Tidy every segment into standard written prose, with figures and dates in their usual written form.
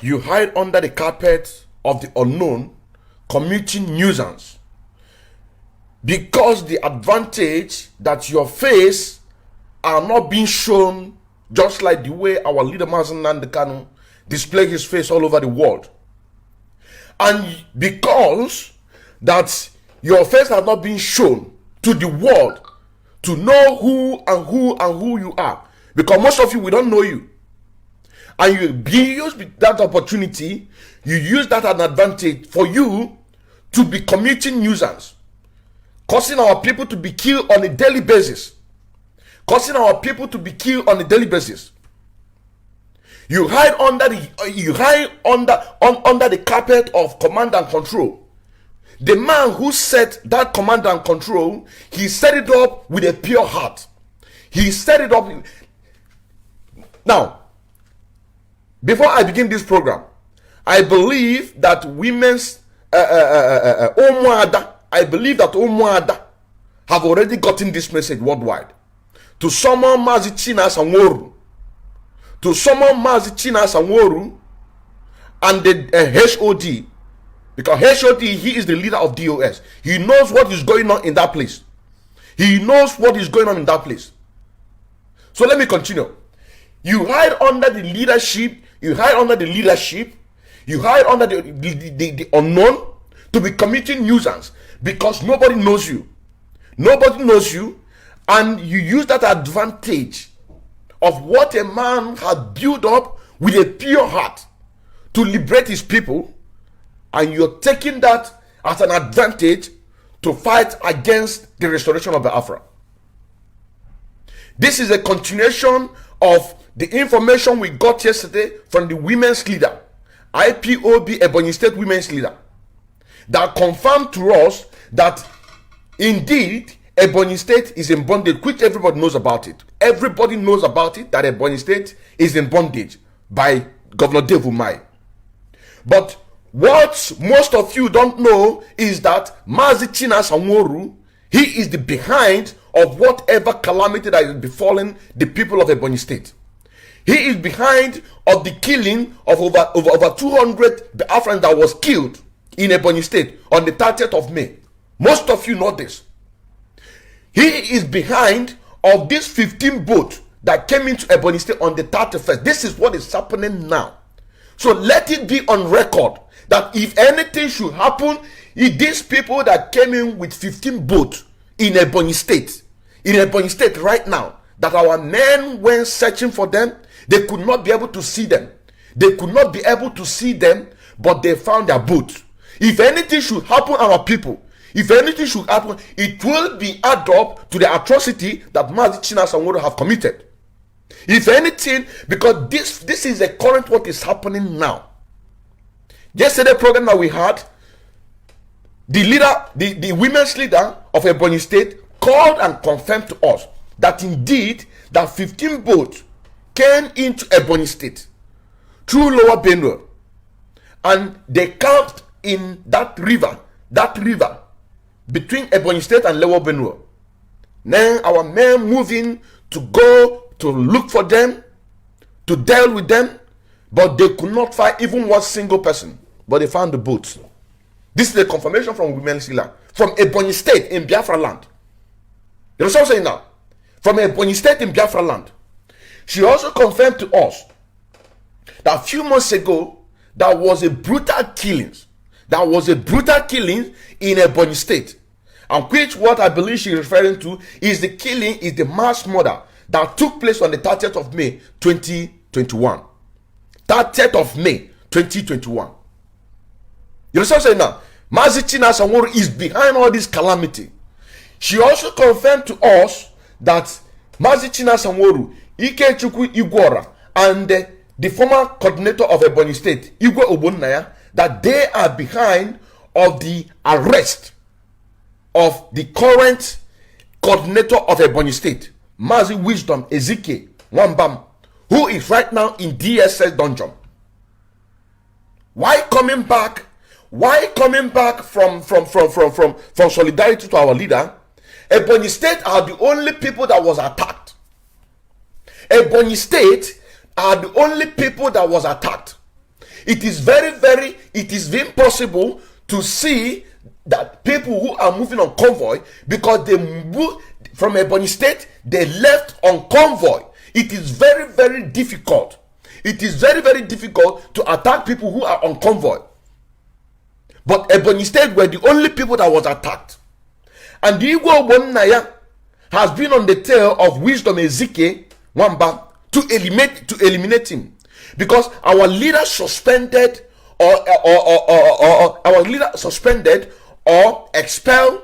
You hide under the carpet of the unknown, commuting nuisance. Because the advantage that your face are not being shown, just like the way our leader Mazi Igwe display his face all over the world. And because that your face has not been shown to the world to know who you are, because most of you, we don't know you, and you use that opportunity, you use that as an advantage for you to be commuting nuisance, causing our people to be killed on a daily basis, You hide under the carpet of command and control. The man who set that command and control, he set it up with a pure heart. He set it up. Now, before I begin this program, I believe that women's Umuada have already gotten this message worldwide. To summon Mazi Igwe Ogbonna, and the HOD, because HOD, he is the leader of DOS. He knows what is going on in that place. So let me continue. You hide under the leadership, you hide under the unknown to be committing nuisance, because nobody knows you, and you use that advantage of what a man had built up with a pure heart to liberate his people, and you're taking that as an advantage to fight against the restoration of Biafra. This is a continuation of the information we got yesterday from the women's leader, IPOB Ebonyi State women's leader, that confirmed to us that indeed Ebonyi State is in bondage, which everybody knows about it. Everybody knows about it, that Ebonyi State is in bondage by Governor Dave Umahi. But what most of you don't know is that Mazi Igwe, he is the behind of whatever calamity that is befalling the people of Ebonyi State. He is behind of the killing of over 200 Biafrans that was killed in Ebonyi State on the 30th of May. Most of you know this. He is behind of this 15 boat that came into Ebonyi State on the 31st. This is what is happening now. So let it be on record that if anything should happen, if these people that came in with 15 boats in Ebonyi State right now, that our men went searching for them, they could not be able to see them. But they found their boat. If anything should happen, our people, it will be add up to the atrocity that Mazi Igwe have committed. If anything, because this is the current what is happening now. Yesterday program that we had, the women's leader of Ebonyi State called and confirmed to us that indeed that 15 boats came into Ebonyi State through Lower Benue, and they camped in that river between Ebonyi State and Lower Benue. Then our men moving to go to look for them, to deal with them, but they could not find even one single person. But they found the boats. This is the confirmation from women's leader from Ebonyi State in Biafra land. You know what I'm saying now? From Ebonyi State in Biafra land. She also confirmed to us that a few months ago there was a brutal killing. in Ebonyi State. And which what I believe she is referring to is the mass murder that took place on the 30th of May 2021. 30th of May 2021. You know what I'm saying now? Mazi Igwe is behind all this calamity. She also confirmed to us that Mazi Igwe, Ikechukwu Igwora, and the former coordinator of Ebonyi State, Igwe Ogbonna, that they are behind of the arrest of the current coordinator of Ebonyi State, Mazi Wisdom Ezike Wambam, who is right now in DSS dungeon. Why coming back from solidarity to our leader? Ebonyi State are the only people that was attacked. It is very possible to see that people who are moving on convoy, because they moved from Ebonyi State, they left on convoy. It is very difficult. It is very difficult to attack people who are on convoy. But Ebonyi State were the only people that was attacked. And the Igwe Ogbonna has been on the tail of Wisdom Ezike Nwamba to eliminate him. Because our leader suspended or expelled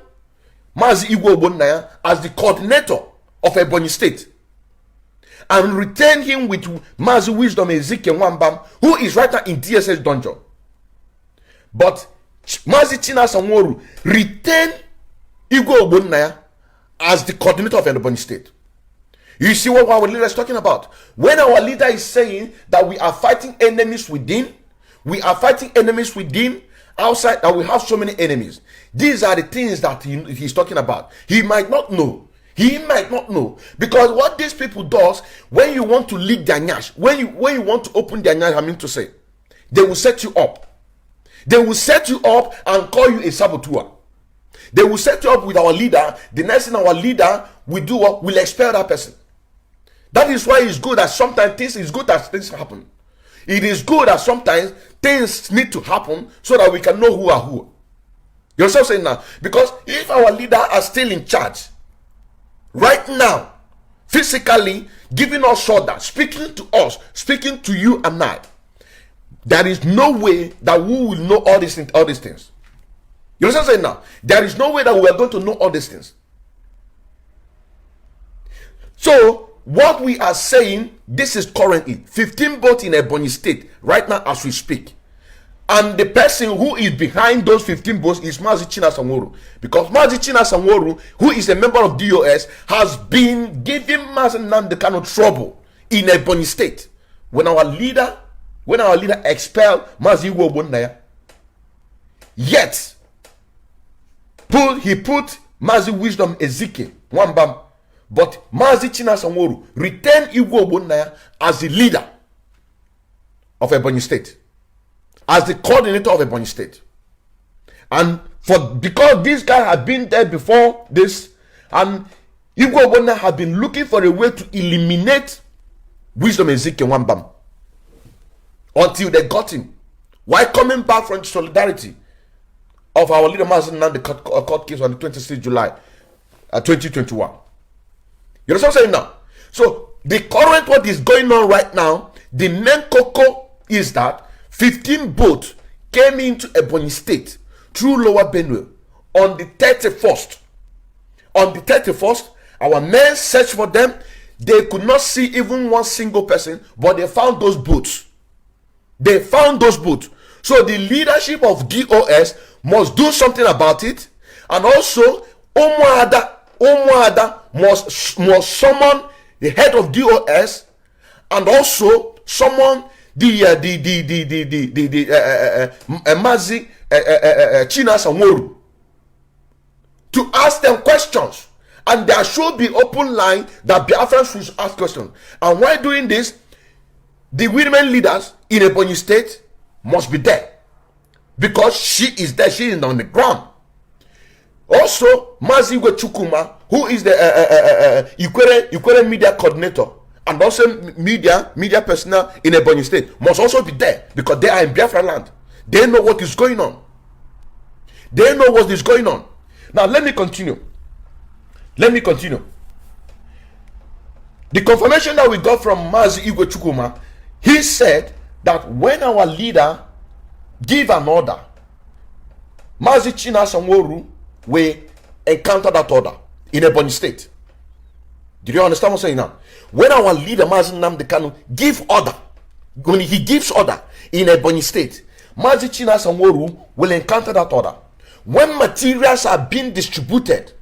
Mazi Igwe Ogbonna as the coordinator of Ebonyi State, and retain him with Mazi Wisdom Ezike Nwamba, who is right now in DSS dungeon. But Mazi Igwe retained Igwe Ogbonna as the coordinator of Ebonyi State. You see what our leader is talking about? When our leader is saying that we are fighting enemies within, we are fighting enemies within, outside, that we have so many enemies. These are the things that he's talking about. He might not know. Because what these people does, when you want to leak their nyash, when you want to open their nyash, I mean to say, they will set you up. They will set you up and call you a saboteur. They will set you up with our leader. The next thing our leader will do, what will expel that person. That is why it's good that sometimes things happen. It is good that sometimes things need to happen so that we can know who are who. You understand what I'm saying now? Because if our leader are still in charge right now, physically giving us order, speaking to us, speaking to you and I, there is no way that we will know all these things. You understand what I'm saying now? There is no way that we are going to know all these things. So what we are saying, this is currently 15 boats in Ebonyi State right now as we speak. And the person who is behind those 15 boats is Mazi Igwe. Because Mazi Igwe, who is a member of DOS, has been giving Mazi Igwe trouble in Ebonyi State. When our leader expelled Mazi Igwe Ogbonna, yet he put Mazi Wisdom Ezike Nwamba, but Mazi Igwe retained Igwe Ogbonna as the leader of Ebonyi State, as the coordinator of Ebonyi State. And because this guy had been there before this, and Igwe Ogbonna had been looking for a way to eliminate Wisdom Ezike Nwamba until they got him. While coming back from solidarity of our leader Mazi Igwe court case on the 26th July 2021. You know what I'm saying now? So the current what is going on right now, the main cocoa is that 15 boats came into Ebonyi State through Lower Benue on the 31st. On the 31st, our men searched for them. They could not see even one single person, but they found those boats. So the leadership of DOS must do something about it, and also Umuada must summon the head of DOS, and also summon the Mazi Igwe to ask them questions. And there should be open line that Biafrans should ask questions. And while doing this, the women leaders in Ebonyi State must be there, because she is there, she is on the ground. Also, Mazi Igwe, who is the Ikwere media coordinator and also media personnel in Ebonyi State, must also be there, because they are in Biafra land. They know what is going on. Now let me continue. The confirmation that we got from Mazi Igwe, he said that when our leader give an order, Mazi Igwe will encounter that order in Ebonyi State. Did you understand what I'm saying now? When our leader Mazi Igwe give order, when he gives order in Ebonyi State, Mazi Igwe will encounter that order. When materials are being distributed,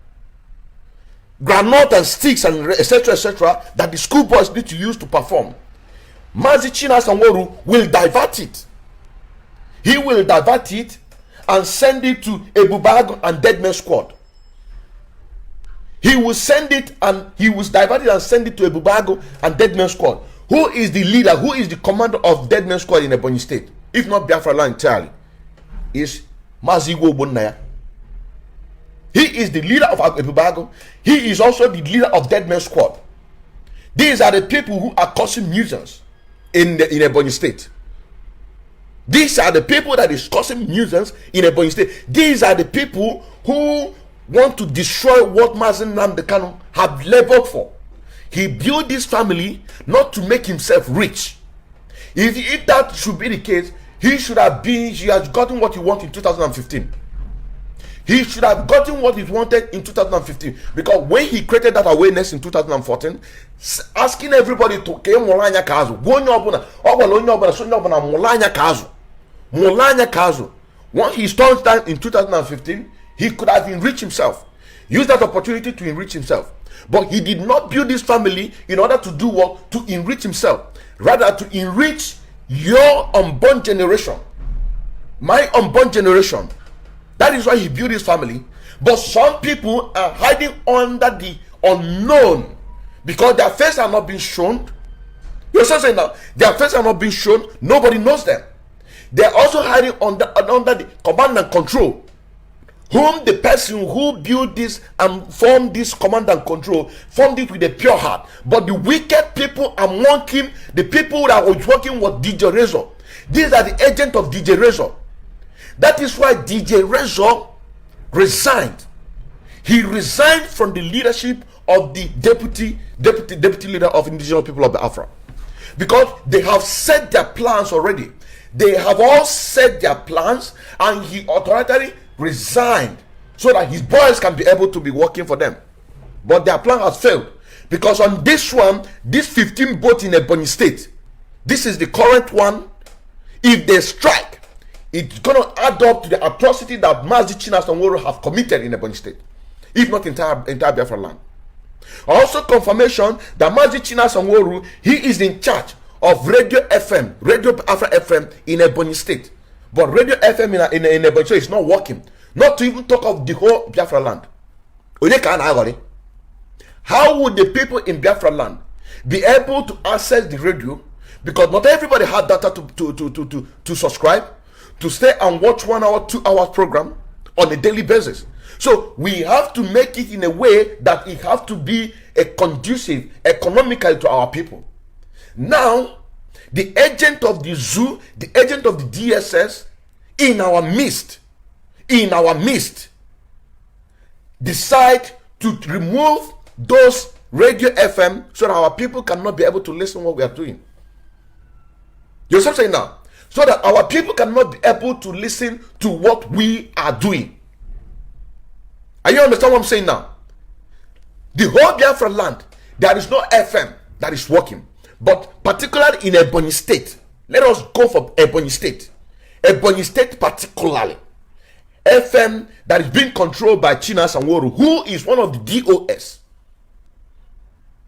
granite and sticks and etc., that the schoolboys need to use to perform, Mazi Igwe will divert it. He will divert it and send it to Ebubago and Deadman Squad. He will divert it and send it to Ebubago and Deadman Squad. Who is the leader? Who is the commander of Deadman Squad in Ebonyi State? if not Biafra land entirely, is Mazi Igwe Ogbonna. He is the leader of Ebubago. He is also the leader of Dead Man Squad. These are the people who are causing nuisance in Ebonyi State. These are the people that is causing nuisance in Ebonyi State. These are the people who want to destroy what Mazi Nnamdi Kanu have labored for. He built this family not to make himself rich. If that should be the case, he has gotten what he wanted in 2015. He should have gotten what he wanted in 2015, because when he created that awareness in 2014, asking everybody to came Molanya Kazu, Molanya Kazu. Once he started that in 2015, he could have enriched himself, used that opportunity to enrich himself. But he did not build this family in order to do what? To enrich himself, rather to enrich your unborn generation, my unborn generation. That is why he built his family. But some people are hiding under the unknown because their face are not being shown. You're saying now, their face are not being shown. Nobody knows them. They're also hiding under the command and control, whom the person who built this and formed this command and control formed it with a pure heart. But the wicked people among him, the people that was working with DJ Razor, these are the agents of DJ Razor. That is why DJ Razor resigned. He resigned from the leadership of the deputy leader of indigenous people of Biafra, because they have set their plans already. They have all set their plans, and he authoritatively resigned so that his boys can be able to be working for them. But their plan has failed, because on this one, this 15 boat in Ebonyi State, this is the current one. If they strike, it's going to add up to the atrocity that Mazi Igwe have committed in Ebonyi State, if not entire Biafra land. Also confirmation that Mazi Igwe, he is in charge of Radio Biafra FM in Ebonyi State. But Radio FM in Ebonyi State is not working. Not to even talk of the whole Biafra land. How would the people in Biafra land be able to access the radio? Because not everybody had data to subscribe, to stay and watch 1 hour, 2 hour program on a daily basis. So we have to make it in a way that it has to be a conducive economically to our people. Now, the agent of the zoo, the agent of the DSS in our midst, decide to remove those radio FM so that our people cannot be able to listen to what we are doing. You know what I'm saying now? So that our people cannot be able to listen to what we are doing. Are you understand what I'm saying now? The whole Biafra land, there is no FM that is working. But particularly in Ebonyi State, let us go for Ebonyi State. Ebonyi State particularly, FM that is being controlled by Chinas and Woru, who is one of the DOS,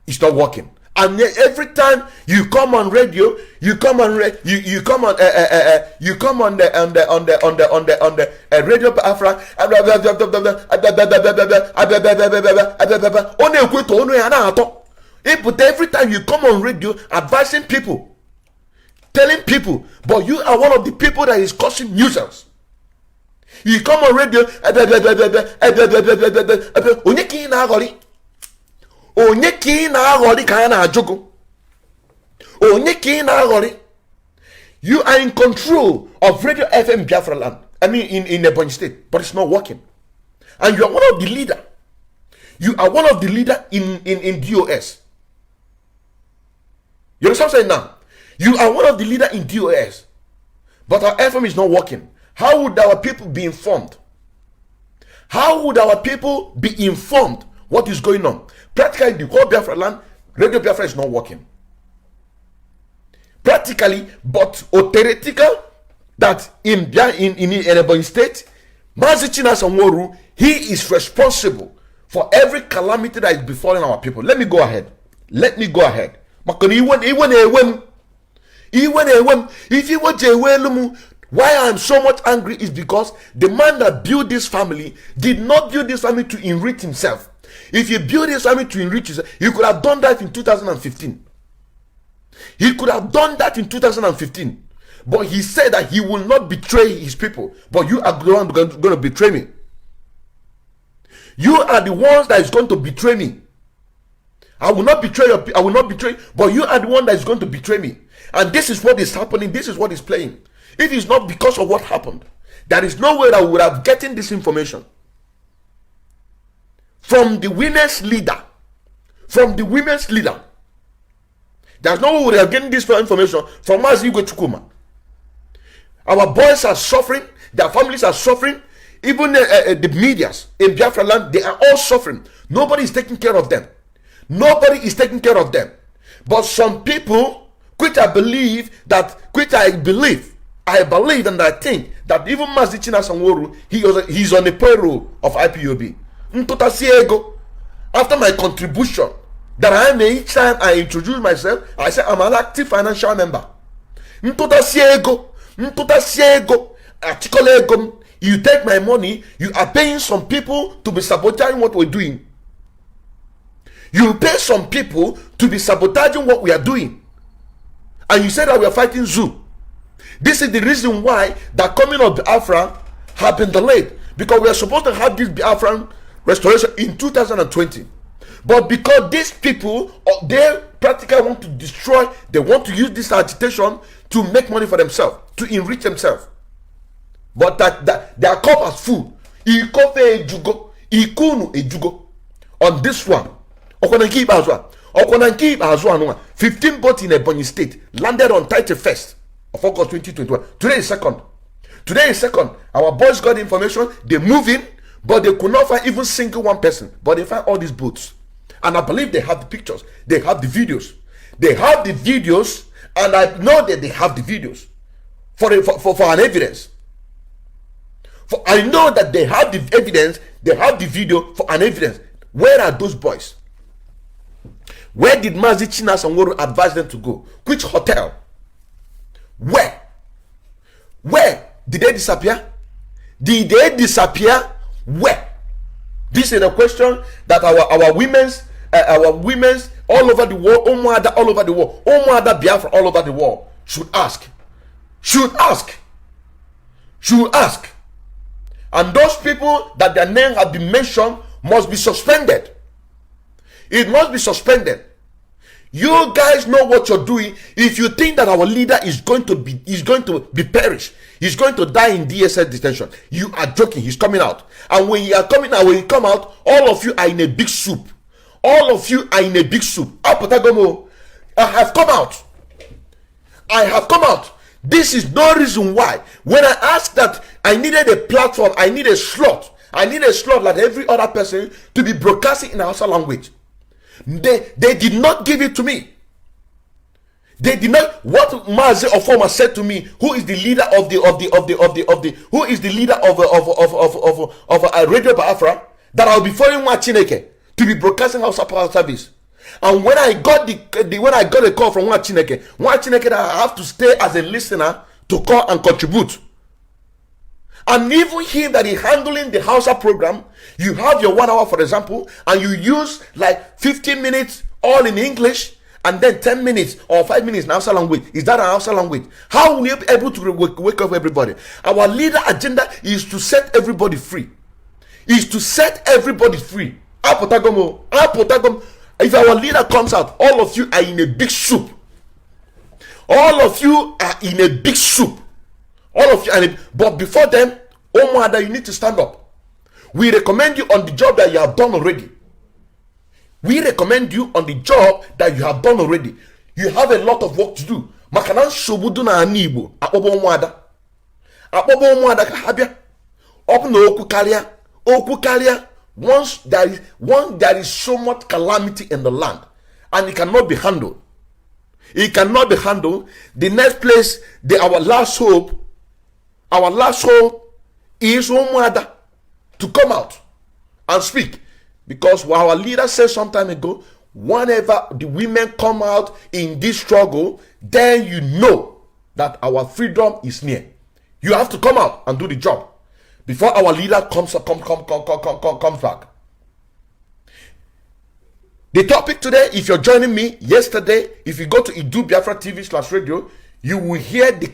is not working. And every time you come on radio, you come on radio Biafra, but every time you come on radio advising people, telling people, but you are one of the people that is causing nuisance. You come on radio, you are in control of Radio FM Biafra land. I mean in Ebonyi State, but it's not working. And you are one of the leader. You are one of the leader in DOS. You understand what I'm saying now? You are one of the leader in DOS, but our FM is not working. How would our people be informed? How would our people be informed what is going on? Practically, the whole Biafra land, Radio Biafra is not working. Practically, but theoretical, that in Ebonyi State, Mazi Igwe, he is responsible for every calamity that is befalling our people. Let me go ahead. If you want why I am so much angry is because the man that built this family did not build this family to enrich himself. If he built this family to enrich himself, he could have done that in 2015. He could have done that in 2015. But he said that he will not betray his people. But you are the one going to betray me. You are the ones that is going to betray me. I will not betray I will not betray, but you are the one that is going to betray me. And this is what is happening. This is what is playing. It is not because of what happened. There is no way that we would have gotten this information from the women's leader. From the women's leader. There's no way we would have gotten this information from Mazi Igwe Ogbonna. Our boys are suffering. Their families are suffering. Even the medias in Biafra land, they are all suffering. Nobody is taking care of them. Nobody is taking care of them. But some people, which I believe and I think that even Mazi Igwe he's on the payroll of IPOB. After my contribution that I made each time I introduce myself, I say I'm an active financial member. You take my money, you are paying some people to be sabotaging what we're doing. You pay some people to be sabotaging what we are doing. And you say that we are fighting zoo. This is the reason why the coming of Biafra have been delayed. Because we are supposed to have this Biafran restoration in 2020. But because these people, they practically want to destroy, they want to use this agitation to make money for themselves, to enrich themselves. But that their cup is full. On this one, 15 boats in Ebonyi State landed on 31st of August 2021. Today is second. Our boys got information. They move in, but they could not find even single one person. But they find all these boats, and I believe they have the pictures. They have the videos. And I know that they have the videos for an evidence. I know that they have the evidence. They have the video for an evidence. Where are those boys? Where did Mazi Igwe advise them to go? Which hotel? Where did they disappear? Did they disappear? Where? This is a question that our women's all over the world, all over the world, Biafra all over the world should ask. And those people that their name have been mentioned must be suspended. It must be suspended. You guys know what you're doing. If you think that our leader is going to be perished, he's going to die in DSS detention, you are joking. He's coming out. And when you are coming out, when you come out, all of you are in a big soup. I have come out. This is no reason why. When I asked that I needed a platform, I need a slot like every other person to be broadcasting in Hausa language. They did not give it to me. They did not. What Mazi Ofoma said to me, who is the leader of Radio Biafra, that I'll be following Chineke to be broadcasting Hausa Power Service. And when I got a call from Chineke that I have to stay as a listener to call and contribute. And even him that is handling the Hausa program, you have your 1 hour, for example, and you use like 15 minutes all in English, and then 10 minutes or 5 minutes in Hausa language. Is that an Hausa language? How will you be able to wake up everybody? Our leader agenda is to set everybody free. Apotagom. If our leader comes out, all of you are in a big soup. But before them, Omoada, you need to stand up. We recommend you on the job that you have done already. You have a lot of work to do. Makanan shobudu na anibo. Akpobo Omoada ka habia. Open oku karia. Once there is so much calamity in the land, and it cannot be handled. The next place, our last hope is Omoada to come out and speak. Because what our leader said some time ago, whenever the women come out in this struggle, then you know that our freedom is near. You have to come out and do the job before our leader comes back. The topic today, if you're joining me yesterday, if you go to Idu Biafra TV /radio, you will hear the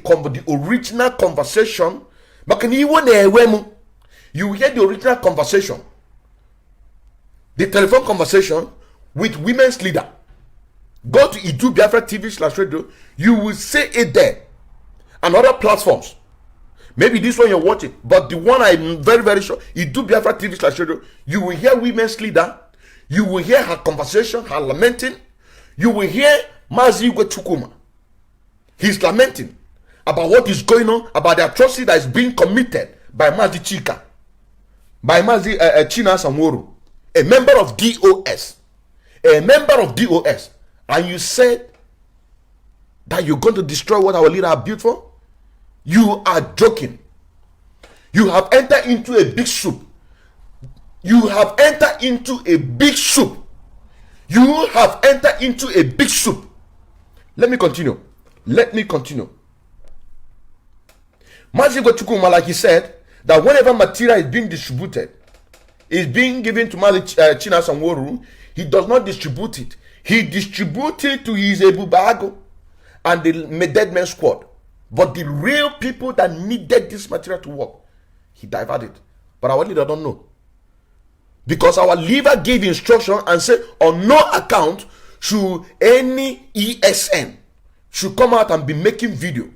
original conversation. You will hear the original conversation, the telephone conversation with women's leader. Go to Idu Biafra TV/radio. You will see it there. And other platforms. Maybe this one you're watching, but the one I'm very, very sure, Idu Biafra TV/radio. You will hear women's leader. You will hear her conversation, her lamenting. You will hear Mazi Igwe Ogbonna. He's lamenting about what is going on, about the atrocity that is being committed by Mazi Chika, by Mazi China Samoro, a member of DOS. A member of DOS. And you said that you're going to destroy what our leader have built for? You are joking. You have entered into a big soup. You have entered into a big soup. You have entered into a big soup. Let me continue. Mazi Igwe Ogbonna, like he said, that whenever material is being distributed, is being given to Mazi China Samoro, he does not distribute it. He distributed to his Ebubago and the Dead Man Squad. But the real people that needed this material to work, he diverted. But our leader don't know. Because our leader gave instruction and said, on no account should any ESN should come out and be making video.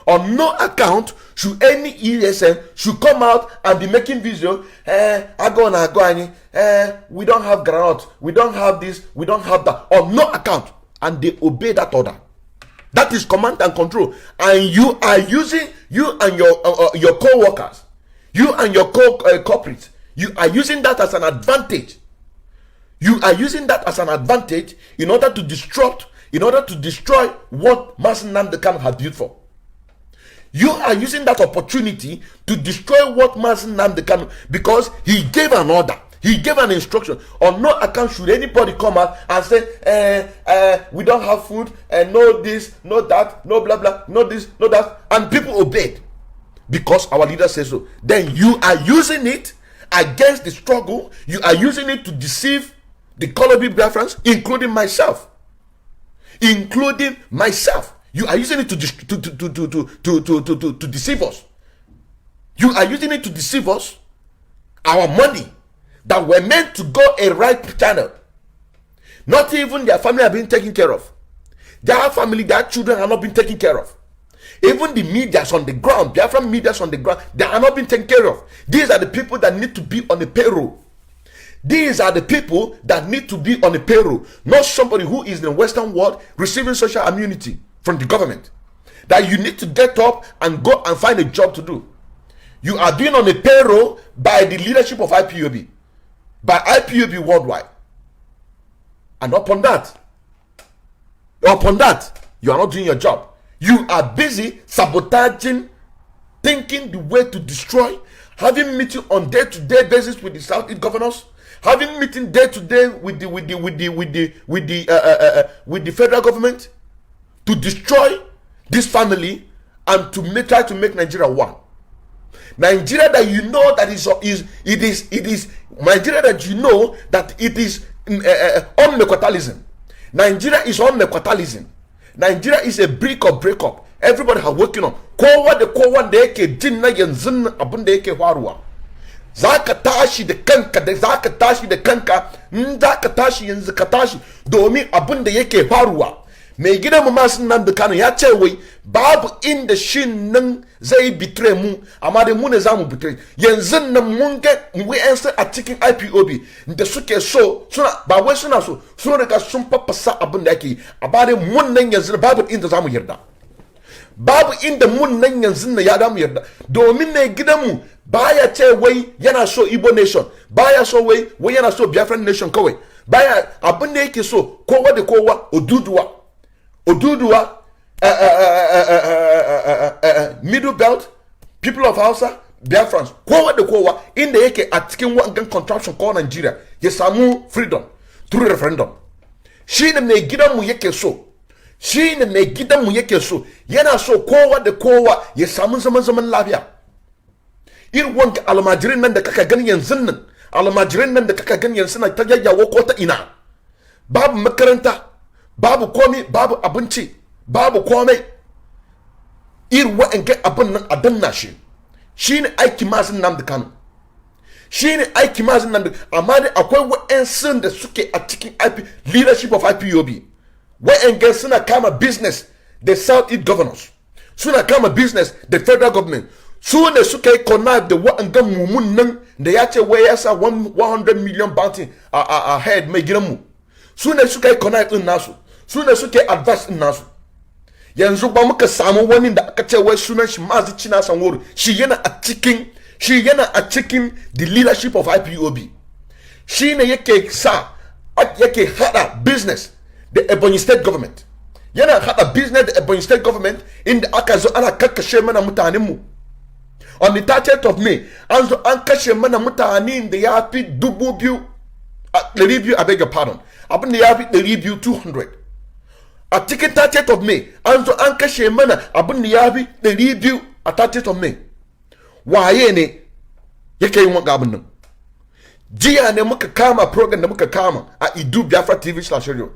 On no account should any ESN should come out and be making video. We don't have granite. We don't have this. We don't have that. On no account. And they obey that order. That is command and control. And you are using, you and your co-workers, you and your corporates, you are using that as an advantage. You are using that as an advantage in order to destroy what Mazi Nnamdi Kanu has built for. You are using that opportunity to destroy what Mazi Nnamdi Kanu, because he gave an order, he gave an instruction. On no account should anybody come out and say, we don't have food, no this, no that, no blah blah, no this, no that, and people obeyed because our leader says so. Then you are using it against the struggle. You are using it to deceive the Colobi Biafrans, including myself. You are using it to deceive us. You are using it to deceive us. Our money that were meant to go a right channel. Not even their family are being taken care of. Their family, their children are not being taken care of. Even the medias on the ground, Biafran medias on the ground, they are not being taken care of. These are the people that need to be on the payroll. These are the people that need to be on the payroll. Not somebody who is in the Western world receiving social immunity from the government. That you need to get up and go and find a job to do. You are being on the payroll by the leadership of IPOB. By IPOB worldwide. And upon that, you are not doing your job. You are busy sabotaging, thinking the way to destroy, having meeting on day-to-day basis with the Southeast governors, having meeting day-to-day with the federal government to destroy this family and to try to make Nigeria one. Nigeria that you know that it is Nigeria that you know that it is omniquotalism. Nigeria is omniquotalism. Nigeria is a break up. Everybody are working on. Kowa da yake jin na yanzu abin da yake faruwa. Zaka tashi da kanka zaka tashi yanzu ka tashi domin abin da yake faruwa. Mai gidan mu Mazi Nnamdi Kanu ya ce wai babu inda shin nan zai betray mu, amma dai mu ne zamu betray. Yanzu nan mun ga wayansu a cikin IPOB da suke so suna ba wai suna so sun riga sun faffasa abin da yake, amma dai mun nan yanzu babu inda zamu yarda. Babu inda mun nan yanzu ya damu yarda, domin mai gidan mu baya ce wai yana so Igbo nation, baya so wai yana so Biafran nation kawai, baya abin da yake so kowa da kowa Oduduwa, Middle Belt, people of Hausa, Biafrans, kowa da kowa inda yake a cikin wangan contraption ko Nigeria ya samu freedom through referendum. Shi ne mai gidanmu yake so. Yana so kowa da kowa ya samu zaman lafiya. Irin wanga almajirin nan da kaka gani yanzu nan, na ta yayyawo ko ta ina. Babu makaranta, babu komai, babu abinci, babu komai. irin wa'anga abin nan a danna shi ne aiki mazin nan da Kano, shi ne aiki mazin nan da, amma dai akwai wa'ansu da suke a cikin leadership of IPOB wa'anga suna kama business the South East governors, suna kama business the federal government, su ne suka yi connive da wa'anga mumun nan da ya ce wai ya sa 100 million bounty a head mai gidanmu, su ne suka yi connive din nasu, su ne suke advice din nasu. Yanzu ba muka samu wani da aka ce wai sunan shi Mazi Igwe, shi yana a cikin the leadership of IPOB, shi ne yake hada business the Ebonyi State government, yana hada business the Ebonyi State government inda aka zo ana kakkashe mana mutanenmu. On the 30th of May an zo an kashe mana mutanen da ya fi 2,200, I beg your pardon, abin da ya fi 200. A cikin 30th of May an zo an kashe mana abin da ya fi 200 a 30th of May. Waye ne yake yin wanga abin nan? Jiya ne muka kama program da muka kama a Idu Biafra TV/radio.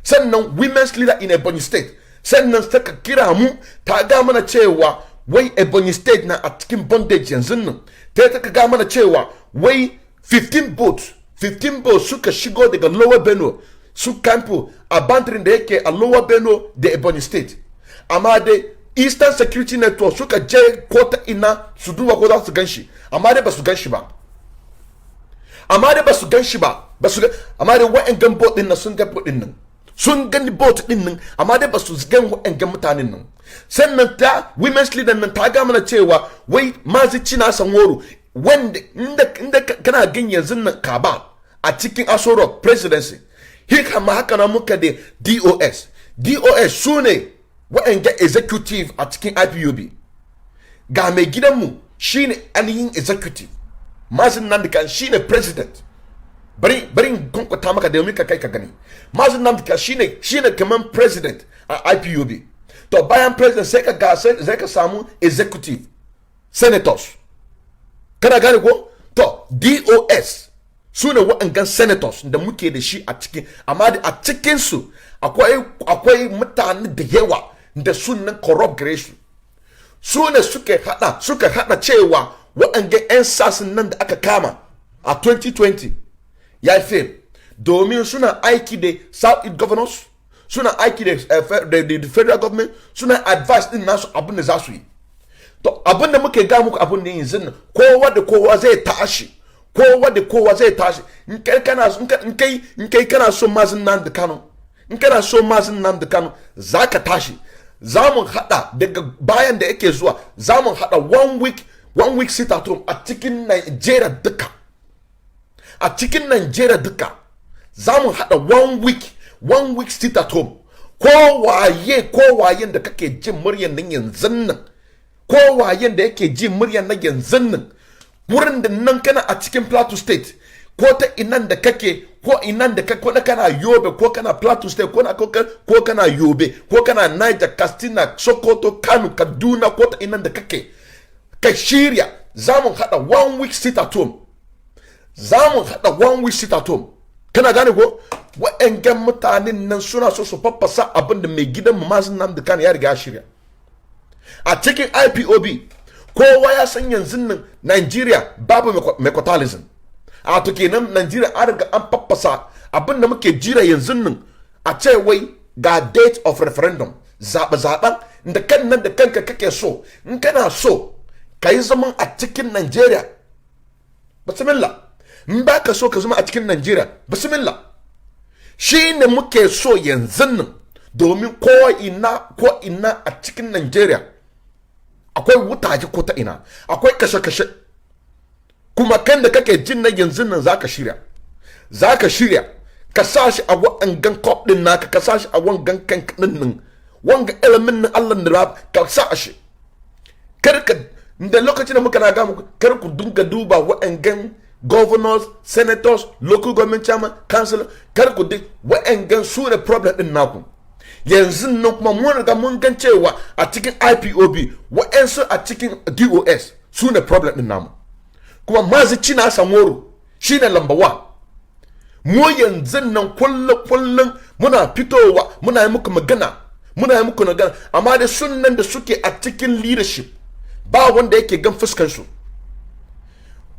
Sannan women's leader in Ebonyi State, sannan saka kira mu ta ga mana cewa wai Ebonyi State na a cikin bondage yanzu nan. Ta ga mana cewa wai 15 boats suka shigo daga Lower Benue su campo a bantrin da yake a Lower Benue da Ebonyi State. Amma da Eastern Security Network suka je kota ina su duba ko za su ganshi, amma dai ba su ganshi ba. Amma dai wa'en gan boat din nan sun ga boat din nan. Sun gani boat din nan, amma dai ba su gan wa'en gan mutanen nan. Sannan ta women's leader nan ta ga mana cewa wai Mazi Igwe wanda inda kana gan yanzu nan Kaba a cikin Aso Rock presidency. Haka na muka da DOS su ne wa'anga executive a cikin IPOB. Ga mai gidanmu shi ne ainihin executive, Mazin Nandika shi ne president. Bari kunkuta maka da ka kai ka gani. Mazin Nandika shi ne kaman president a IPOB. To bayan president sai ka samu executive senators. Kana gane ko? To DOS su ne wa'angan senators da muke da shi a cikin, amma a cikinsu akwai mutane da yawa da sunan corrupt gare su ne suka hada cewa wa'angan 'yan sasin nan da aka kama a 2020 ya fail, domin suna aiki da South East governors, suna aiki da federal government, suna advice din nasu abin da za su yi. To abin da muke ga muku abin da yanzu nan kowa da kowa zai tashi, in kai kana so Mazin Nnamdi Kanu, zaka tashi. Za mu hada daga bayan da yake zuwa, za mu hada one week sit at home a cikin Nigeria duka, za mu hada one week sit at home. Kowayen da kake jin muryar nan yanzu nan, kowayen da yake jin muryar nan yanzu nan, wurin da nan kana a cikin Plateau State, ko ta inan da kake, ko kana Yobe, ko kana Plateau State, ko kana Yobe, ko kana Niger, Katsina, Sokoto, Kano, Kaduna, ko ta inan da kake, ka shirya. Za mu hada one week sit at home. Kana gane ko? Wa'angan mutanen nan suna so su faffasa abin da mai gidan mu Mazi Nnamdi Kanu ya riga shirya. A cikin IPOB kowa ya san yanzu nan Nigeria babu mecotalism. A to kenan Nigeria an riga an faffasa abin da muke jira yanzu nan a ce wai ga date of referendum, zaɓen da kan nan da kanka kake so, in kana so ka yi zaman a cikin Nigeria, bismillah. In ba ka so ka zama a cikin Nigeria, bismillah. Shi ne muke so yanzu nan, domin ko ina a cikin Nigeria akwai wutaje ko ta ina, akwai kashe-kashe. Kuma kan da kake jin na yanzu nan zaka shirya, ka sa shi a wa'angan kop din naka, ka sa shi a wangan kan din nan, wanga ilimin nan Allah da ka sa shi. Kar ka da lokacin da muka na ga muku, kar ku dinga duba wa'angan governors, senators, local government chairman, councillor, kar ku duk wa'angan su ne problem din naku. Yanzu nan kuma mun riga mun gan cewa a cikin IPOB wa'ansu a cikin DOS su ne problem din namu. Kuma Mazi Igwe shi ne number 1. Mu yanzu nan kullum muna fitowa muna yi muku magana, muna muku magana, amma da sunan da suke a cikin leadership ba wanda yake gan fuskan su.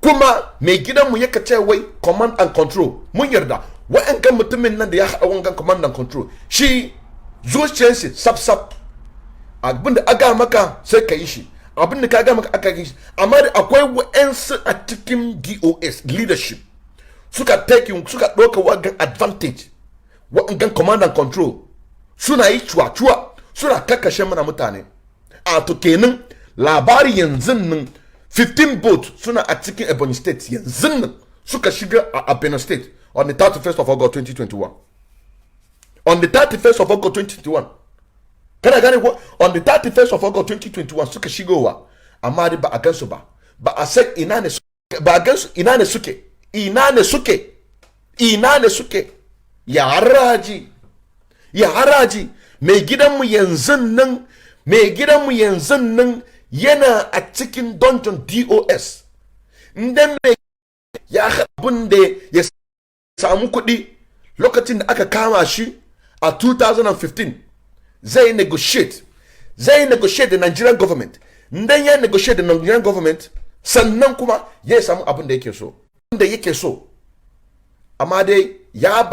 Kuma mai gidanmu yake ce wai command and control. Mun yarda wa'an kan mutumin nan da ya haɗa wangan command and control, shi zuciyarsa sap abinda aga maka sai ka yi shi, abinda ka ga maka aka yi shi. Amma akwai wa'ansu a cikin DOS leadership suka ɗauka wa'an advantage, wa'an command and control, suna yi cuwa suna kakashe mana mutane. A to kenan labari yanzu nan 15 boats suna a cikin Ebonyi State yanzu nan suka shiga a Ebonyi State on the 31st of August 2021. On the 31st of August 2021. Kana gane ko? On the 31st of August 2021 suka shigowa, amma ba a gansu ba. Ba a san ina ne suke, ba a gansu ina ne suke. Ina ne suke. Ya haraji. Mai gidanmu yanzu nan yana a cikin dungeon DOS. Ndan mai ya abin da ya samu kuɗi lokacin da aka kama shi a 2015 zai negotiate the Nigerian government. Ndan ya negotiate the Nigerian government, sannan kuma ya samu abin da yake so. Amma dai ya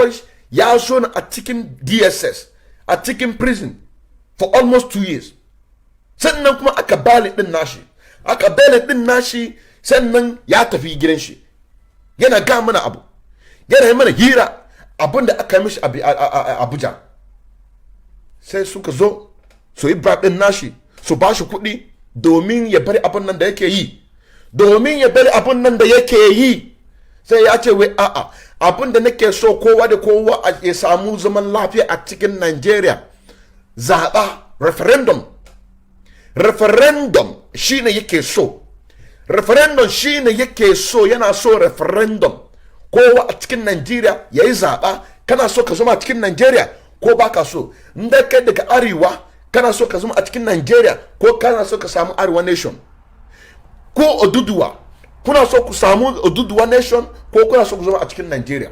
so na a cikin DSS, a cikin prison for almost 2 years. Sannan kuma aka bale din nashi, sannan ya tafi gidan shi. Yana ga mana abu, yana yi mana hira abin da aka yi mishi a Abuja. Sai suka zo su yi bribe din nashi, su ba shi kuɗi domin ya bari abin nan da yake yi. Sai ya ce wai a'a, abin da nake so kowa da kowa ya samu zaman lafiya a cikin Nigeria, zaɓa referendum shine yake so. Yana so referendum. Kowa a cikin Nigeria yayi zaɓa, kana so ka zama a cikin Nigeria ko baka so. Inda kai daga arewa kana so ka zama a cikin Nigeria ko kana so ka samu Arewa nation. Ko Oduduwa, kuna so ku samu Oduduwa nation ko kuna so ku zama a cikin Nigeria.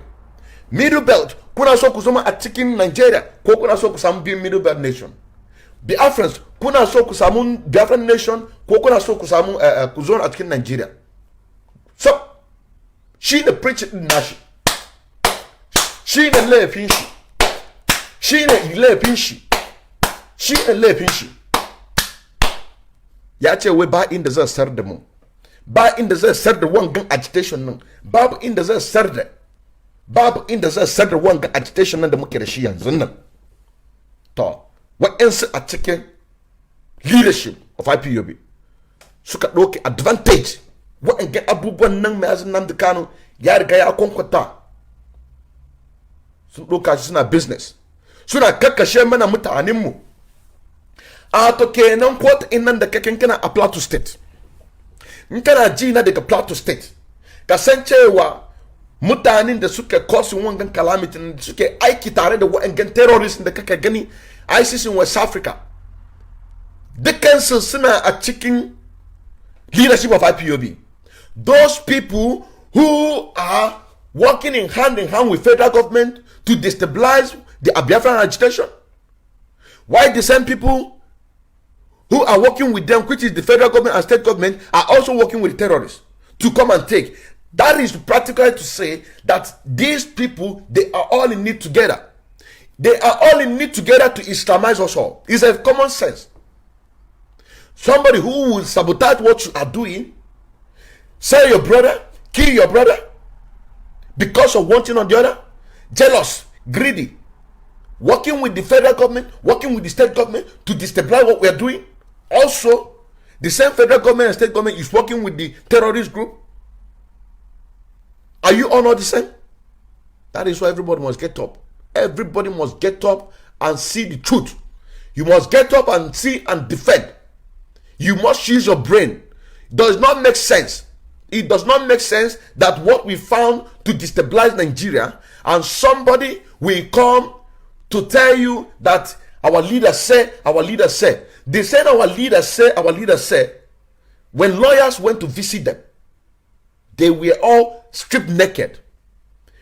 Middle belt, kuna so ku zama a cikin Nigeria ko kuna so ku samu Middle belt nation. Biafrans, kuna so ku samu Biafran nation ko kuna so ku samu ku zo a cikin Nigeria. So shi ne preach din nashi, shi ne laifin shi. Ya ce wai ba inda zai sar da mu, ba inda zai sar da wangan agitation nan, babu inda zai sar da wangan agitation nan da muke da shi yanzu nan. To wa'ansu a cikin leadership of IPOB suka ɗauki advantage wa'anga abubuwan nan mai azin nan da Kano ya riga ya kwankwata, sun ɗauka shi suna business, suna kakkashe mana mutanenmu. A to kenan kotu in nan da kakin kana a Plateau State, in kana ji na daga Plateau State, ka san cewa mutanen da suke causing wangan calamity da suke aiki tare da wa'angan terrorists da kaka gani ISIS in West Africa, dukkansu suna a cikin leadership of IPOB. Those people who are working in hand with federal government to destabilize the Biafran agitation. Why the same people who are working with them, which is the federal government and state government, are also working with terrorists to come and take? That is practically to say that these people, they are all in need together. They are all in need together to Islamize us all. It's a common sense. Somebody who will sabotage what you are doing, sell your brother, kill your brother, because of one thing or the other, jealous, greedy, working with the federal government, working with the state government to destabilize what we are doing. Also, the same federal government and state government is working with the terrorist group. Are you all not the same? That is why everybody must get up. Everybody must get up and see the truth. You must get up and see and defend. You must use your brain. It does not make sense. It does not make sense that what we found to destabilize Nigeria, and somebody will come to tell you that our leaders say. They said our leaders say. When lawyers went to visit them, they were all stripped naked.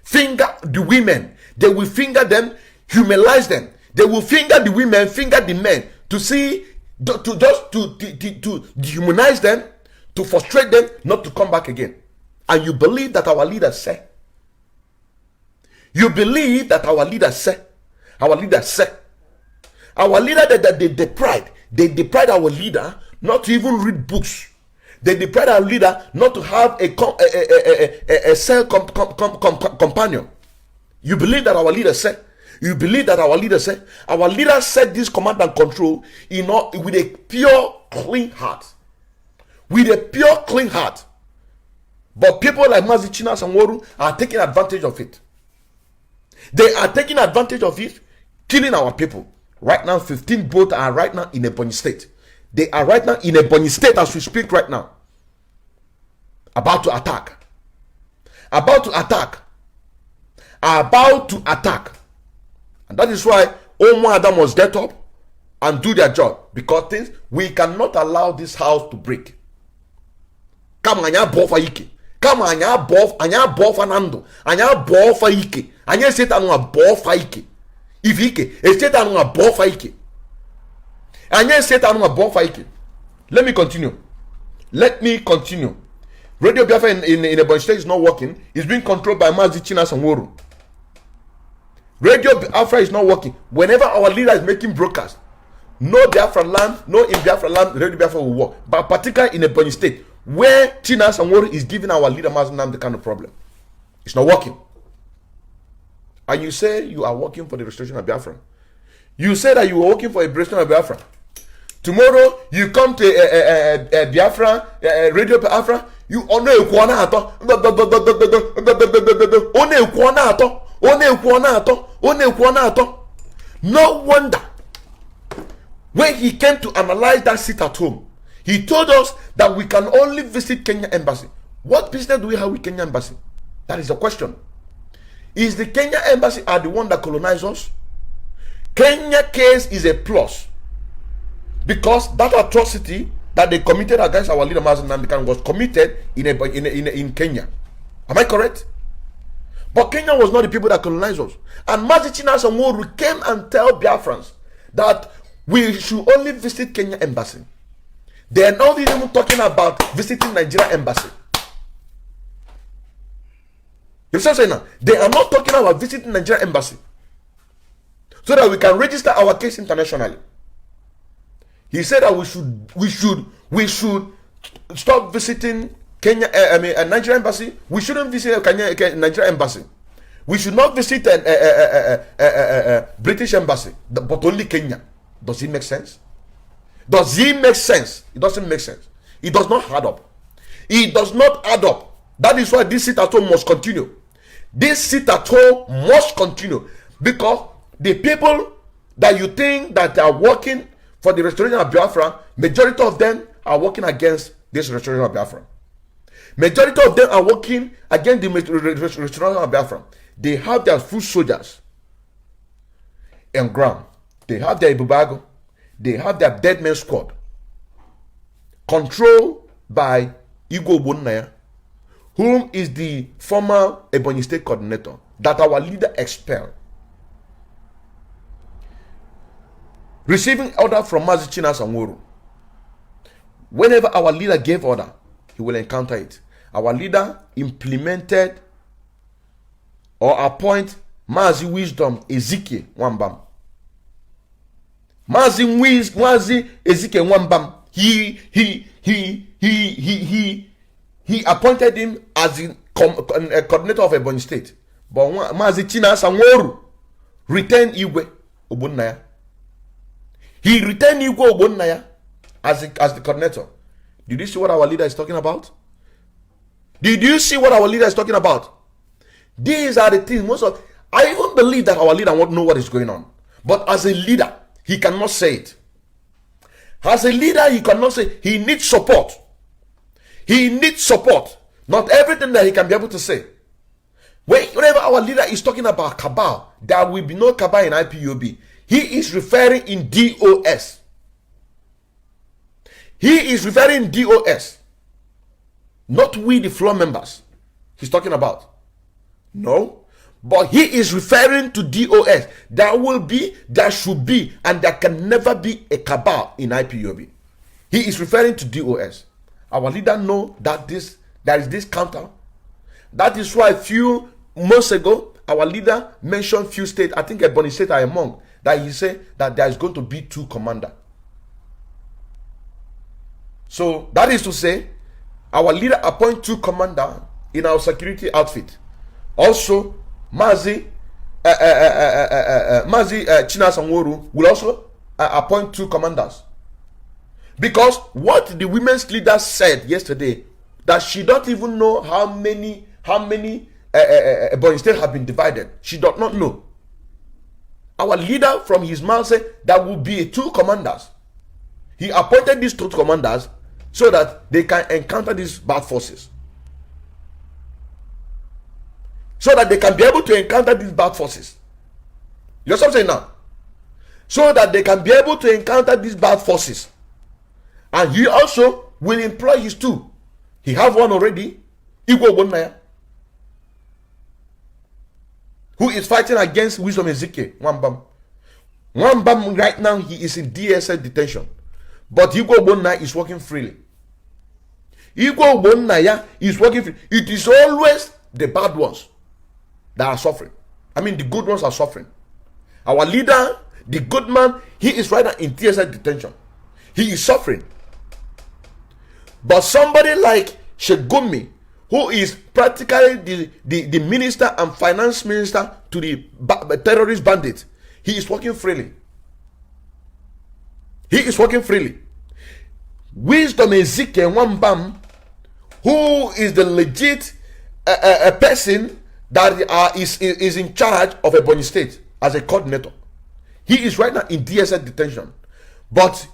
Finger the women. They will finger them, humilize them. They will finger the women, finger the men to see, to dehumanize them, to frustrate them, not to come back again. And you believe that our leaders say. You believe that our leaders say. Our leaders say. Our leader that they deprived. They deprived our leader not to even read books. They deprived our leader not to have a cell companion. You believe that our leader said. You believe that our leader said. Our leader said this command and control with a pure, clean heart. With a pure, clean heart. But people like Mazi Igwe are taking advantage of it. They are taking advantage of it, killing our people. Right now, 15 boats are right now in Ebonyi State. They are right now in Ebonyi State as we speak right now. About to attack. About to attack. About to attack. And that is why Omo Adam must get up and do their job. Because we cannot allow this house to break. Come anya bofa ike. Come anya bofa nando. Anya bofa ike. Anya setan wa bofa ike. If ike, setan wa bofa ike. Anya setan wa bofa ike. Let me continue. Let me continue. Radio Biafra in Ebonyi State is not working. It's being controlled by Mazi Igwe. Radio Biafra is not working. Whenever our leader is making broadcast, no Biafra land, no in Biafra land, Radio Biafra will work. But particularly in Ebonyi State, where Chinas and is giving our leader Mazi Nam the kind of problem. It's not working. And you say you are working for the restoration of Biafra. You say that you are working for a restoration of Biafra. Tomorrow you come to Biafra, Radio Biafra, you only ekwana ato. Only ekwana ato. Only ekwana ato. Only ekwana ato. No wonder when he came to analyze that seat at home, he told us that we can only visit Kenya embassy. What business do we have with Kenya embassy? That is the question. Is the Kenya embassy are the one that colonized us? Kenya case is a plus. Because that atrocity that they committed against our leader Mazi Igwe was committed in Kenya. Am I correct? But Kenya was not the people that colonized us. And Mazi Igwe came and tell Biafrans that we should only visit Kenya embassy. They are not even talking about visiting Nigeria embassy. You see what I'm saying now? They are not talking about visiting Nigeria embassy. So that we can register our case internationally. He said that we should stop visiting Kenya, Nigeria embassy. We shouldn't visit Nigeria embassy. We should not visit British embassy, but only Kenya. Does it make sense? Does it make sense? It doesn't make sense. It does not add up. It does not add up. That is why this sit at home must continue. This sit at home must continue because the people that you think that are working for the restoration of Biafra, majority of them are working against this restoration of Biafra. Majority of them are working against the restoration of Biafra. They have their foot soldiers on ground. They have their Ibubago. They have their dead man squad. Controlled by Igwe Ogbonna, whom is the former Ebonyi State coordinator that our leader expelled. Receiving order from Mazi Igwe. Whenever our leader gave order, he will encounter it. Our leader implemented or appoint Mazi Wisdom Ezekiel Nwambam. Mazi Ezekiel Nwambam. He appointed him as the coordinator of Ebonyi State. But Mazi Igwe retained Igwe Ogbonna. He retained Igwe Ogbonna as the coordinator. Did you see what our leader is talking about? Did you see what our leader is talking about? These are the things. I even believe that our leader won't know what is going on. But as a leader, he cannot say it. As a leader, he cannot say. He needs support. He needs support. Not everything that he can be able to say. Whenever our leader is talking about cabal, there will be no cabal in IPOB. He is referring in DOS. He is referring in DOS. Not we, the floor members. He's talking about. No. But he is referring to DOS. There should be, and there can never be a cabal in IPOB. He is referring to DOS. Our leader know that there is this counter. That is why a few months ago, our leader mentioned few states, I think Ebonyi State are among, that he said that there is going to be 2 commanders. So that is to say, our leader appoint 2 commanders in our security outfit. Also, Mazi Chinasa will also appoint 2 commanders. Because what the women's leader said yesterday, that she don't even know how many Ebonyi State have been divided. She does not know. Our leader from his mouth said there will be 2 commanders. He appointed these 2 commanders so that they can encounter these bad forces. So that they can be able to encounter these bad forces. You know what I'm saying now? So that they can be able to encounter these bad forces. And he also will employ his 2. He have one already, Igwe Ogbonna, who is fighting against Wisdom Ezekiel, Nwambam. Nwambam right now, he is in DSS detention. But Igwe Ogbonna is working freely. Igwe Ogbonna is working freely. It is always the bad ones that are suffering. I mean, the good ones are suffering. Our leader, the good man, he is right now in DSS detention. He is suffering. But somebody like Shegumi, who is practically the minister and finance minister to the terrorist bandits, he is working freely. He is working freely. Wisdom Ezekiel Nwambam, who is the legit person that is in charge of Ebonyi State as a coordinator, he is right now in DSS detention. But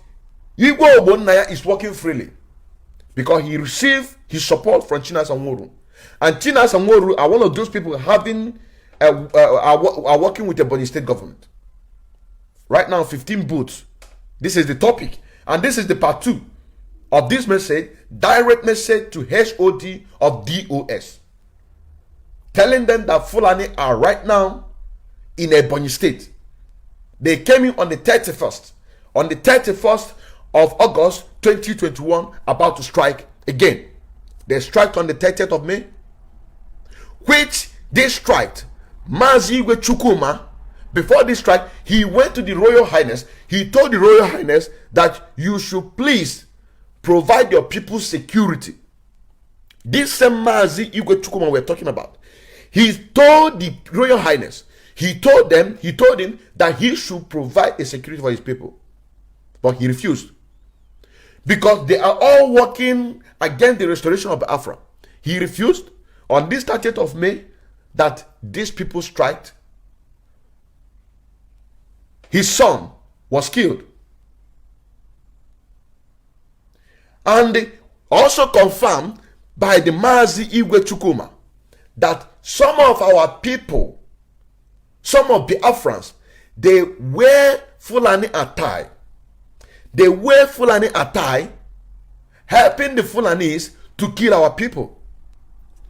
Igwe Ogbonna is working freely because he received his support from Chinasa Nworu. And Chinasa Nworu are one of those people having are working with the Ebonyi State government. Right now, 15 booths. This is the topic. And this is the part 2 of this message, direct message to HOD of DOS. Telling them that Fulani are right now in Ebonyi State. They came in on the 31st. On the 31st of August 2021, about to strike again. They struck on the 30th of May, which they struck. Mazi Igwe Ogbonna, before this strike, he went to the Royal Highness. He told the Royal Highness that you should please provide your people security. This same Mazi Igwe Ogbonna we're talking about. He told the Royal Highness, he told him that he should provide a security for his people. But he refused. Because they are all working against the restoration of Biafra. He refused on this 30th of May that these people striked. His son was killed. And also confirmed by the Mazi Igwe Ogbonna that some of our people, some of the Biafrans, they wear Fulani attire. They wear Fulani attire, helping the Fulanis to kill our people.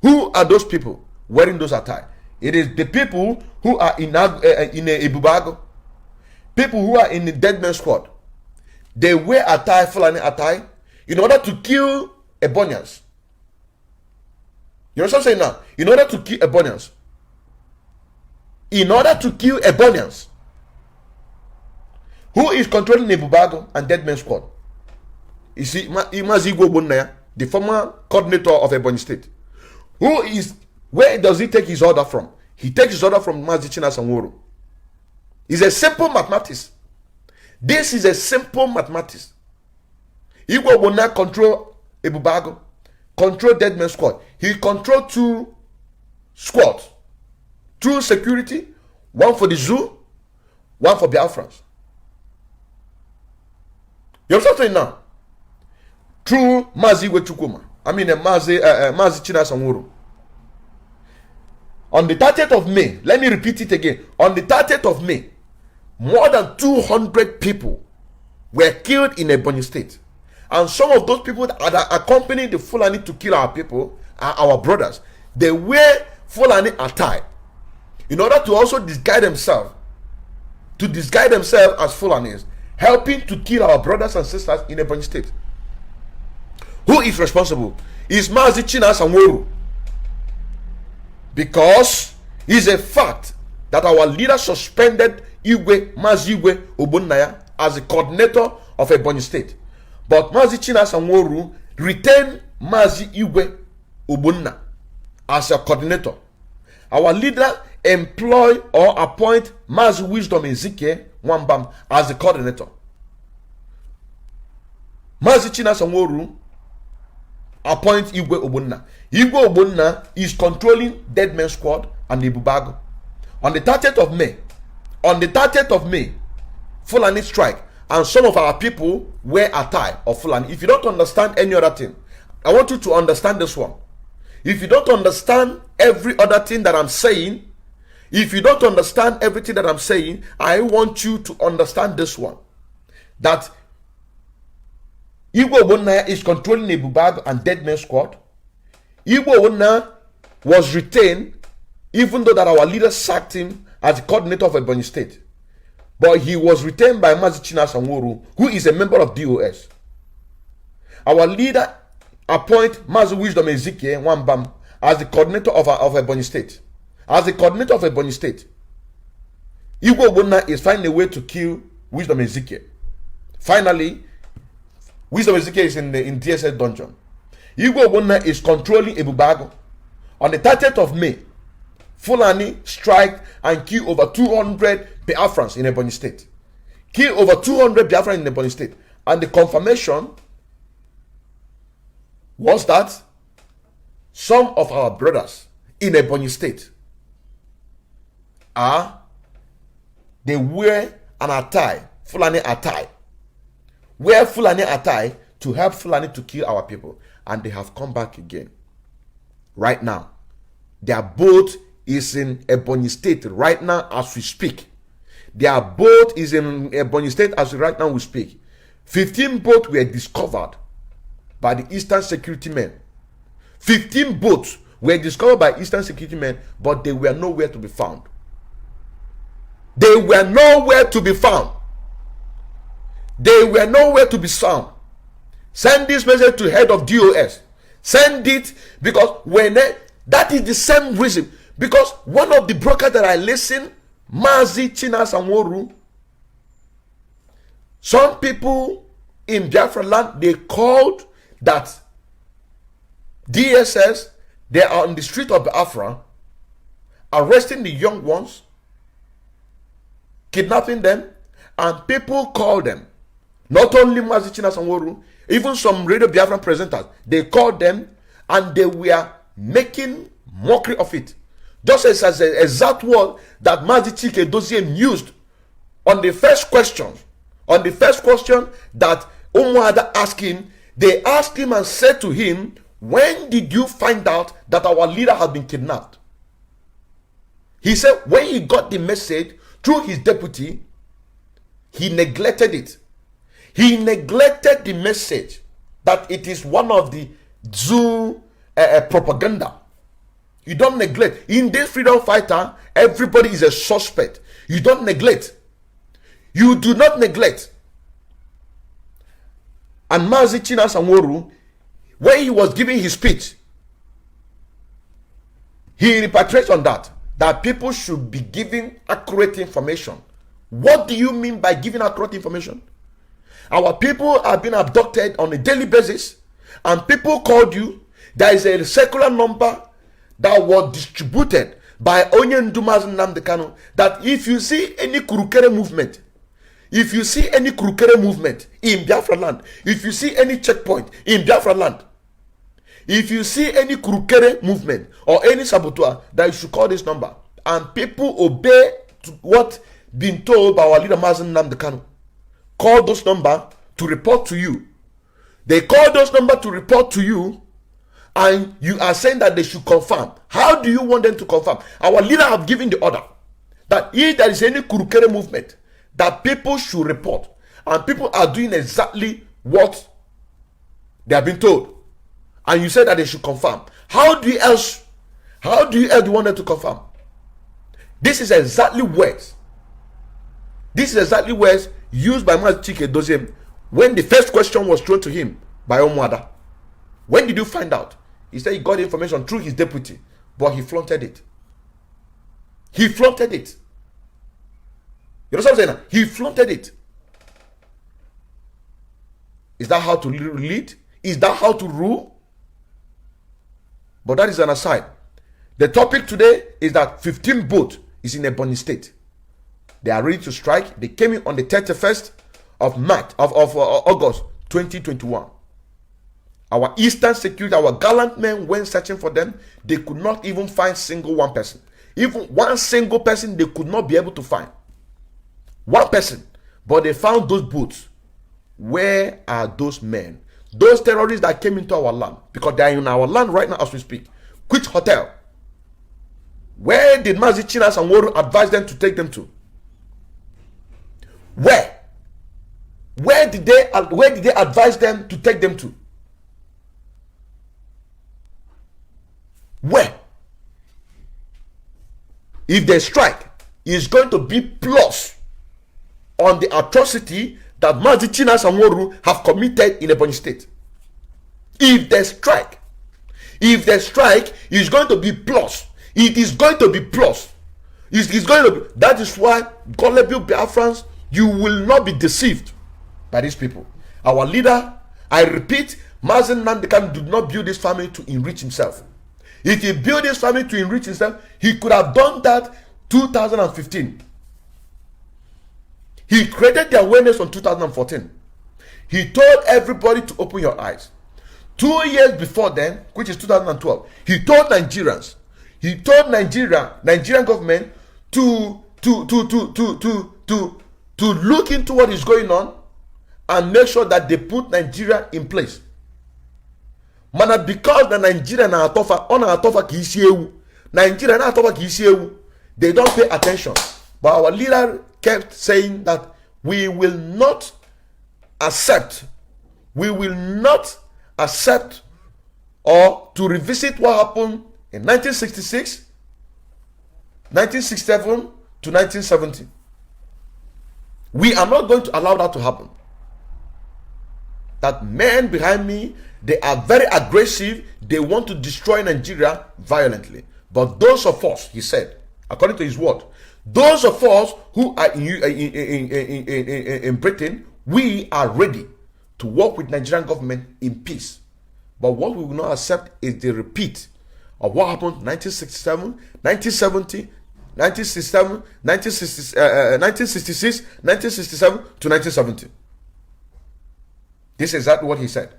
Who are those people wearing those attire? It is the people who are in Ibubago, people who are in the Dead Man Squad. They wear attire, Fulani attire, in order to kill Ebonians. You know what I'm saying now? In order to kill Ebonians. In order to kill Ebonians. Who is controlling Ibubago and Dead Man Squad? You see, Mazi Igwe Ogbonna, the former coordinator of Ebonyi State. Where does he take his order from? He takes his order from Mazi Chinasa Nworu. It's a simple mathematics. This is a simple mathematics. Igwe Ogbonna control Ibubago, control Dead Man Squad. He controlled 2 squads. 2 security, 1 for the zoo, 1 for Biafrans. You understand what I'm saying now? Through Mazi Igwe Ogbonna. I mean Mazi Chinasa Nworu. On the 30th of May, let me repeat it again. On the 30th of May, more than 200 people were killed in Ebonyi State. And some of those people that accompanied the Fulani to kill our people are our brothers. They wear Fulani attire. in order to also disguise themselves as Fulanis, helping to kill our brothers and sisters in Ebonyi State. Who is responsible? Is Mazi Igwe, because it's a fact that our leader suspended Mazi Igwe Ogbonna as the coordinator of Ebonyi State, but Mazi Igwe retained Mazi Igwe Ogbonna as a coordinator. Our leader employ or appoint Mazi Wisdom Ezike Nwambam as the coordinator. Mazi Igwe appoint Igwe Ogbonna. Igwe Ogbonna is controlling Dead Men Squad and Ibubago. On the 30th of May, Fulani strike, and some of our people wear a tie of Fulani. If you don't understand any other thing, I want you to understand this one. If you don't understand every other thing that I'm saying, I want you to understand this one. That Igwe Ogbonna is controlling Ibubago and Dead Men Squad. Igwe Ogbonna was retained, even though that our leader sacked him as the coordinator of Ebonyi State. But he was retained by Mazi Igwe, who is a member of DOS. Our leader appoint Mazi Wisdom Ezike Nwambam as the coordinator of Ebonyi State. As the coordinator of Ebonyi State, Igwe Ogbonna is finding a way to kill Wisdom Ezike. Finally, Wisdom Ezike is in DSS dungeon. Igwe Ogbonna is controlling Ibubago. On the 30th of May, Fulani strike and kill over 200 Biafrans in Ebonyi State. Kill over 200 Biafrans in Ebonyi State. And the confirmation was that some of our brothers in Ebonyi State they wear an attire, Fulani attire. Wear Fulani attire to help Fulani to kill our people. And they have come back again. Right now. Their boat is in Ebonyi State right now as we speak. Their boat is in Ebonyi State as right now we speak. 15 boats were discovered by the Eastern Security men. 15 boats were discovered by Eastern Security men, but they were nowhere to be found. They were nowhere to be found. They were nowhere to be found. Send this message to head of DOS. Send it, because that is the same reason. Because one of the brokers that I listen, Mazi Igwe, some people in Biafra land, they called that DSS, they are on the street of Biafra, arresting the young ones, kidnapping them, and people call them. Not only Mazi Igwe, even some Radio Biafran presenters, they called them and they were making mockery of it. Just as the exact word that Mazi Igwe used on the first question. On the first question that Umuada asked him, they asked him and said to him, when did you find out that our leader had been kidnapped? He said when he got the message through his deputy, he neglected it. He neglected the message that it is one of the zoo propaganda. You don't neglect. In this freedom fighter, everybody is a suspect. You don't neglect. You do not neglect. And Mazi Igwe, when he was giving his speech, he repatriates on that people should be giving accurate information. What do you mean by giving accurate information? Our people are being abducted on a daily basis, and people called you. There is a circular number that was distributed by Onye Ndumazi Nnamdi Kanu, that if you see any Kurukere movement, if you see any Kurukere movement in Biafra land, if you see any checkpoint in Biafra land, if you see any Kurukere movement or any saboteur, that you should call this number. And people obey to what been told by our leader Mazi Nnamdi Kanu. Call those number to report to you. They call those number to report to you, and you are saying that they should confirm. How do you want them to confirm? Our leader have given the order that if there is any Kurukere movement, that people should report. And people are doing exactly what they have been told. And you said that they should confirm. How do you else want them to confirm? This is exactly words. This is exactly words used by Mazi Chike Doziem when the first question was thrown to him by Omuada. When did you find out? He said he got information through his deputy, but he flaunted it. He flaunted it. You know what I'm saying? He flaunted it. Is that how to lead? Is that how to rule? But that is an aside. The topic today is that 15 boat is in Ebonyi State. They are ready to strike. They came in on the 31st of August 2021. Our Eastern security, our gallant men went searching for them. They could not even find single one person. Even one single person they could not be able to find. One person. But they found those boats. Where are those men? Those terrorists that came into our land. Because they are in our land right now as we speak. Which hotel? Where did Mazi Chinas and Woru advise them to take them to? Where? Where did they advise them to take them to? Where? If they strike, it's going to be plus on the atrocity that Mazi Chinas and Woru have committed in Ebonyi State. If they strike, it's going to be plus. It is going to be plus. It's going to be. That is why, gullible Biafrans, you will not be deceived by these people. Our leader, I repeat, Mazi Nnamdi did not build this family to enrich himself. If he built this family to enrich himself, he could have done that 2015. He created the awareness on 2014. He told everybody to open your eyes. 2 years before then, which is 2012, he told Nigerians, Nigerian government to look into what is going on and make sure that they put Nigeria in place. Mana because the Nigeria na atofa Nigeria na atofa they don't pay attention. But our leader kept saying that we will not accept or to revisit what happened in 1966, 1967 to 1970. We are not going to allow that to happen. That men behind me, they are very aggressive. They want to destroy Nigeria violently. But those of us, he said, according to his word, those of us who are in Britain, we are ready to work with Nigerian government in peace. But what we will not accept is the repeat of what happened in 1967, 1970, 1967, 1966, 1967 to 1970. This is exactly what he said.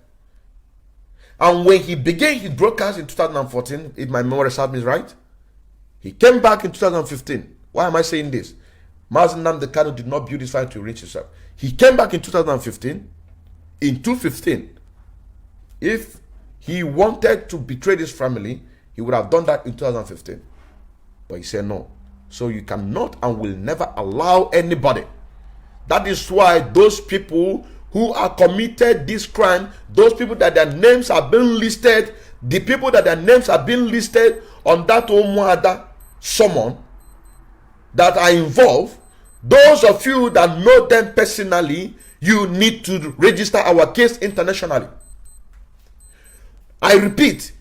And when he began his broadcast in 2014, if my memory serves me right, he came back in 2015. Why am I saying this? Mazi Nnamdi did not build this fight to reach himself. He came back in 2015. In 2015, if he wanted to betray this family, he would have done that in 2015. But he said no. So you cannot and will never allow anybody. That is why those people who are committed this crime, those people that their names are being listed, the people that their names are being listed on that Omuada summon that are involved, those of you that know them personally, you need to register our case internationally. I repeat,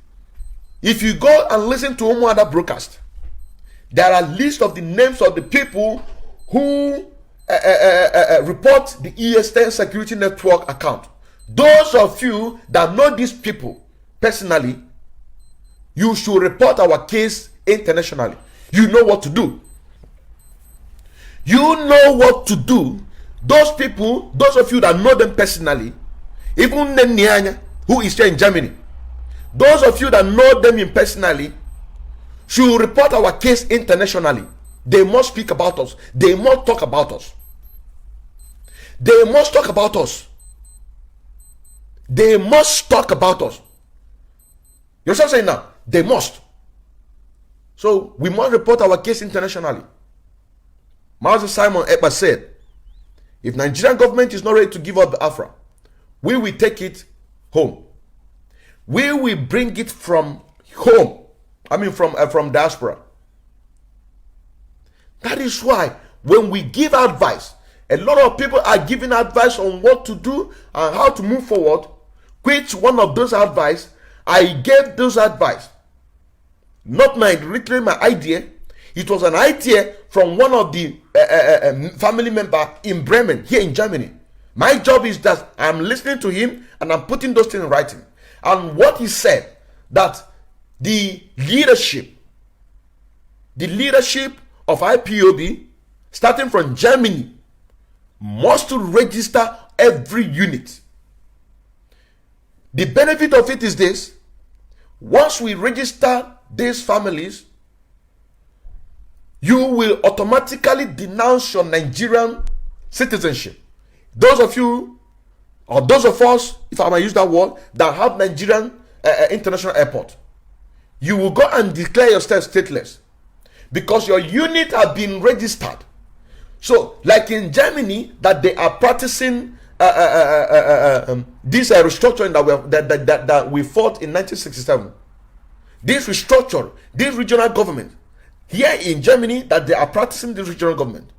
if you go and listen to Omuada broadcast, there are lists of the names of the people who report the Eastern Security Network account. Those of you that know these people personally, you should report our case internationally. You know what to do. You know what to do. Those people, those of you that know them personally, even Nyanya, who is here in Germany, those of you that know them personally, should report our case internationally. They must speak about us. They must talk about us. They must talk about us. They must talk about us. You know what I'm saying now? They must. So we must report our case internationally. Mazi Simon Ekpa said, if Nigerian government is not ready to give up Biafra, we will take it home. We will bring it from home. I mean from diaspora. That is why when we give advice, a lot of people are giving advice on what to do and how to move forward. Which one of those advice, I gave those advice. Not literally my idea. It was an idea from one of the family member in Bremen, here in Germany. My job is that I'm listening to him and I'm putting those things in writing. And what he said, that the leadership of IPOB, starting from Germany, must to register every unit. The benefit of it is this: once we register these families, you will automatically denounce your Nigerian citizenship. Those of you, or those of us, if I may use that word, that have Nigerian international airport, you will go and declare yourself stateless because your unit have been registered. So, like in Germany, that they are practicing this restructuring that we fought in 1967. This restructure, this regional government, here in Germany, that they are practicing this regional government.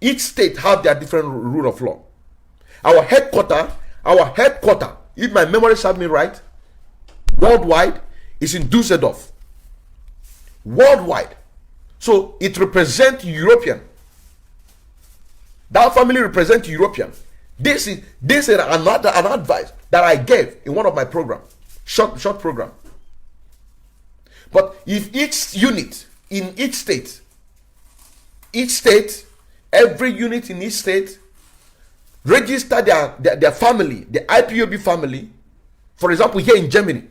Each state have their different rule of law. Our headquarter, if my memory serves me right, worldwide, is in Düsseldorf. Worldwide. So it represents European. That family represents European. This is another advice that I gave in one of my programs, short program. But if each unit in each state, every unit in each state register their family, the IPOB family, for example, here in Germany,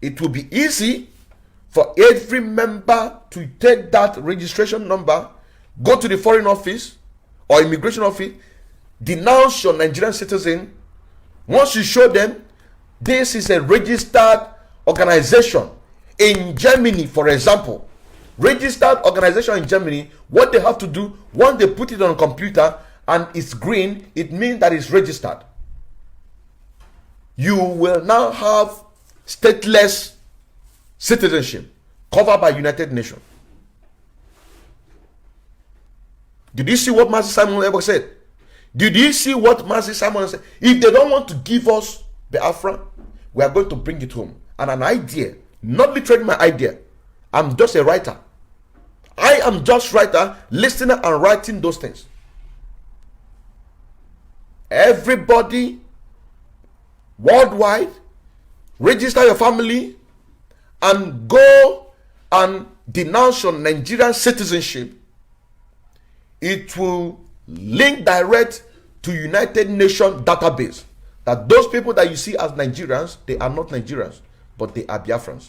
it will be easy for every member to take that registration number, go to the foreign office or immigration office, denounce your Nigerian citizen. Once you show them this is a registered organization in Germany, for example, registered organization in Germany, what they have to do, once they put it on a computer and it's green, it means that it's registered. You will now have stateless citizenship covered by United Nations. Did you see what Mazi Simon ever said? Did you see what Mazi Simon said? If they don't want to give us Biafra, we are going to bring it home. And an idea, not literally my idea. I'm just a writer. I am just writer, listening and writing those things. Everybody worldwide, register your family and go and denounce your Nigerian citizenship. It will link direct to United Nations database, that those people that you see as Nigerians, they are not Nigerians, but they are Biafrans.